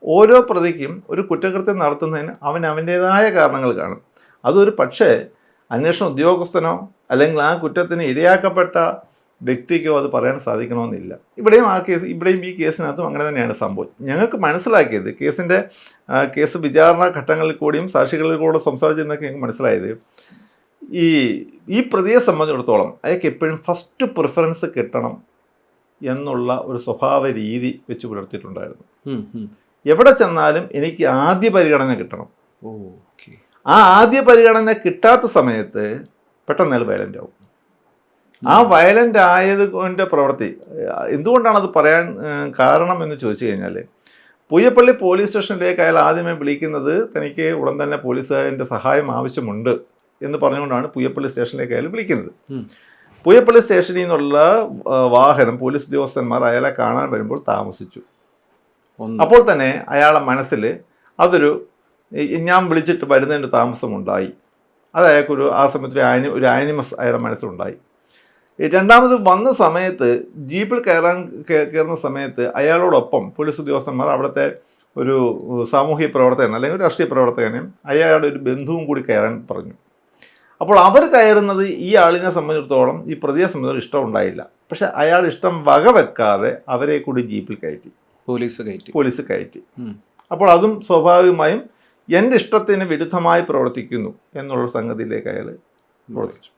ഓരോ പ്രതിക്കും ഒരു കുറ്റകൃത്യം നടത്തുന്നതിന് അവൻ്റേതായ കാരണങ്ങൾ കാണും. അതൊരു പക്ഷേ അന്വേഷണ ഉദ്യോഗസ്ഥനോ അല്ലെങ്കിൽ ആ കുറ്റത്തിന് ഇരയാക്കപ്പെട്ട വ്യക്തിക്കോ അത് പറയാൻ സാധിക്കണമെന്നില്ല. ഇവിടെയും ഈ കേസിനകത്തും അങ്ങനെ തന്നെയാണ് സംഭവം. ഞങ്ങൾക്ക് മനസ്സിലാക്കിയത് കേസ് വിചാരണ ഘട്ടങ്ങളിൽ കൂടിയും സാക്ഷികളിൽ കൂടെ സംസാരിച്ചെന്നൊക്കെ ഞങ്ങൾക്ക് മനസ്സിലായത്, ഈ പ്രതിയെ സംബന്ധിച്ചിടത്തോളം അയാൾക്ക് എപ്പോഴും ഫസ്റ്റ് പ്രിഫറൻസ് കിട്ടണം എന്നുള്ള ഒരു സ്വഭാവ രീതി വെച്ച് പുലർത്തിയിട്ടുണ്ടായിരുന്നു. എവിടെ ചെന്നാലും എനിക്ക് ആദ്യ പരിഗണന കിട്ടണം. ആ ആദ്യ പരിഗണന കിട്ടാത്ത സമയത്ത് പെട്ടെന്ന് അയാൾ വയലൻ്റ് ആവും. ആ വയലൻ്റ് ആയതുകൊണ്ട് പ്രവൃത്തി എന്തുകൊണ്ടാണത് പറയാൻ കാരണം എന്ന് ചോദിച്ചു കഴിഞ്ഞാൽ, പൂയപ്പള്ളി പോലീസ് സ്റ്റേഷനിലേക്ക് അയാൾ ആദ്യമേ വിളിക്കുന്നത് തനിക്ക് ഉടൻ തന്നെ പോലീസുകാരൻ്റെ സഹായം ആവശ്യമുണ്ട് എന്ന് പറഞ്ഞുകൊണ്ടാണ് പൂയപ്പള്ളി സ്റ്റേഷനിലേക്ക് അയാൾ വിളിക്കുന്നത്. പൂയപ്പള്ളി സ്റ്റേഷനിൽ നിന്നുള്ള വാഹനം പോലീസ് ഉദ്യോഗസ്ഥന്മാർ അയാളെ കാണാൻ വരുമ്പോൾ താമസിച്ചു. അപ്പോൾ തന്നെ അയാളുടെ മനസ്സിൽ ഞാൻ വിളിച്ചിട്ട് വരുന്നതിൻ്റെ താമസമുണ്ടായി. അത് അയാൾക്കൊരു ആ സമയത്ത് ഒരു ആനിമസ് അയാളുടെ മനസ്സിലുണ്ടായി. രണ്ടാമത് വന്ന സമയത്ത് ജീപ്പിൽ കയറുന്ന സമയത്ത് അയാളോടൊപ്പം പോലീസ് ഉദ്യോഗസ്ഥന്മാർ അവിടുത്തെ ഒരു സാമൂഹിക പ്രവർത്തകൻ അല്ലെങ്കിൽ ഒരു രാഷ്ട്രീയ പ്രവർത്തകനെയും അയാളുടെ ഒരു ബന്ധുവും കൂടി കയറാൻ പറഞ്ഞു. അപ്പോൾ അവർ കയറുന്നത് ഈ ആളിനെ സംബന്ധിച്ചിടത്തോളം, ഈ പ്രതിയെ സംബന്ധിച്ചിടത്തോളം ഇഷ്ടമുണ്ടായില്ല. പക്ഷെ അയാൾ ഇഷ്ടം വകവെക്കാതെ അവരെ കൂടി ജീപ്പിൽ കയറ്റി, പോലീസ് കയറ്റി. അപ്പോൾ അതും സ്വാഭാവികമായും എൻ്റെ ഇഷ്ടത്തിന് വിരുദ്ധമായി പ്രവർത്തിക്കുന്നു എന്നുള്ള സംഗതിയിലേക്ക് അയാൾ പ്രവർത്തിച്ചു.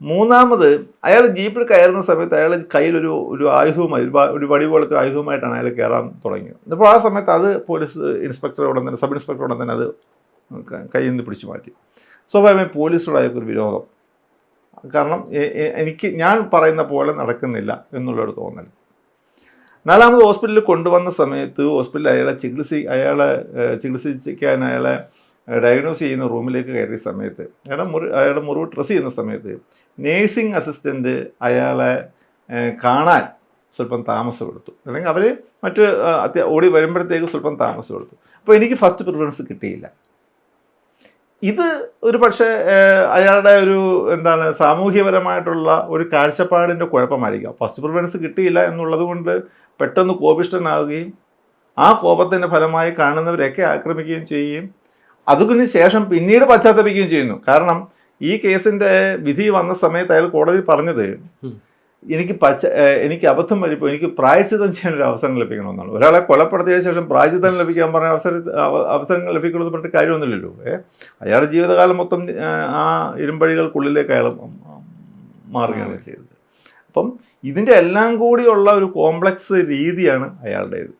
മൂന്നാമത് അയാൾ ജീപ്പിൽ കയറുന്ന സമയത്ത് അയാൾ കയ്യിലൊരു ആയുധവുമായി, ഒരു വടി പോലത്തെ ആയുധവുമായിട്ടാണ് അയാൾ കയറാൻ തുടങ്ങിയത്. അപ്പോൾ ആ സമയത്ത് അത് പോലീസ് സബ് ഇൻസ്പെക്ടറോടെ തന്നെ അത് കയ്യിൽ നിന്ന് പിടിച്ചു മാറ്റി. സ്വാഭാവികമായി പോലീസിനോട് അയാൾക്കൊരു വിരോധം. കാരണം ഞാൻ പറയുന്ന പോലെ നടക്കുന്നില്ല എന്നുള്ളൊരു തോന്നൽ. നാലാമത് ഹോസ്പിറ്റലിൽ കൊണ്ടുവന്ന സമയത്ത് ഹോസ്പിറ്റലിൽ അയാളെ ചികിത്സിക്കാൻ അയാളെ ഡയഗ്നോസ് ചെയ്യുന്ന റൂമിലേക്ക് കയറിയ സമയത്ത് അയാളുടെ മുറിവ് ഡ്രസ്സ് ചെയ്യുന്ന സമയത്ത് നേഴ്സിംഗ് അസിസ്റ്റൻ്റ് അയാളെ കാണാൻ സ്വല്പം താമസമെടുത്തു. അല്ലെങ്കിൽ അവർ ഓടി വരുമ്പോഴത്തേക്ക് സ്വല്പം താമസമെടുത്തു. അപ്പോൾ എനിക്ക് ഫസ്റ്റ് പ്രിഫറൻസ് കിട്ടിയില്ല. ഇത് ഒരു പക്ഷേ അയാളുടെ ഒരു സാമൂഹ്യപരമായിട്ടുള്ള ഒരു കാഴ്ചപ്പാടിൻ്റെ കുഴപ്പമായിരിക്കാം. ഫസ്റ്റ് പ്രിഫറൻസ് കിട്ടിയില്ല എന്നുള്ളത് കൊണ്ട് പെട്ടെന്ന് കോപിഷ്ഠനാവുകയും ആ കോപത്തിൻ്റെ ഫലമായി കാണുന്നവരെയൊക്കെ ആക്രമിക്കുകയും ചെയ്യുകയും അതിന് ശേഷം പിന്നീട് പശ്ചാത്തപിക്കുകയും ചെയ്യുന്നു. കാരണം ഈ കേസിൻ്റെ വിധി വന്ന സമയത്ത് അയാൾ കോടതി പറഞ്ഞത്, എനിക്ക് അബദ്ധം വരുമ്പോൾ എനിക്ക് പ്രായശ്ചിത്തം ചെയ്യാനൊരു അവസരം ലഭിക്കണമെന്നാണ്. ഒരാളെ കൊലപ്പെടുത്തിയ ശേഷം പ്രായശ്ചിത്തം ലഭിക്കാൻ പറഞ്ഞ അവസരങ്ങൾ ലഭിക്കുന്നത് പറഞ്ഞിട്ട് കാര്യമൊന്നുമില്ലല്ലോ. അയാളുടെ ജീവിതകാലം മൊത്തം ആ ഇരുമ്പഴികൾക്കുള്ളിലേക്ക് അയാൾ മാറുകയാണ് ചെയ്തത്. അപ്പം ഇതിൻ്റെ എല്ലാം കൂടിയുള്ള ഒരു കോംപ്ലക്സ് രീതിയാണ് അയാളുടേത്.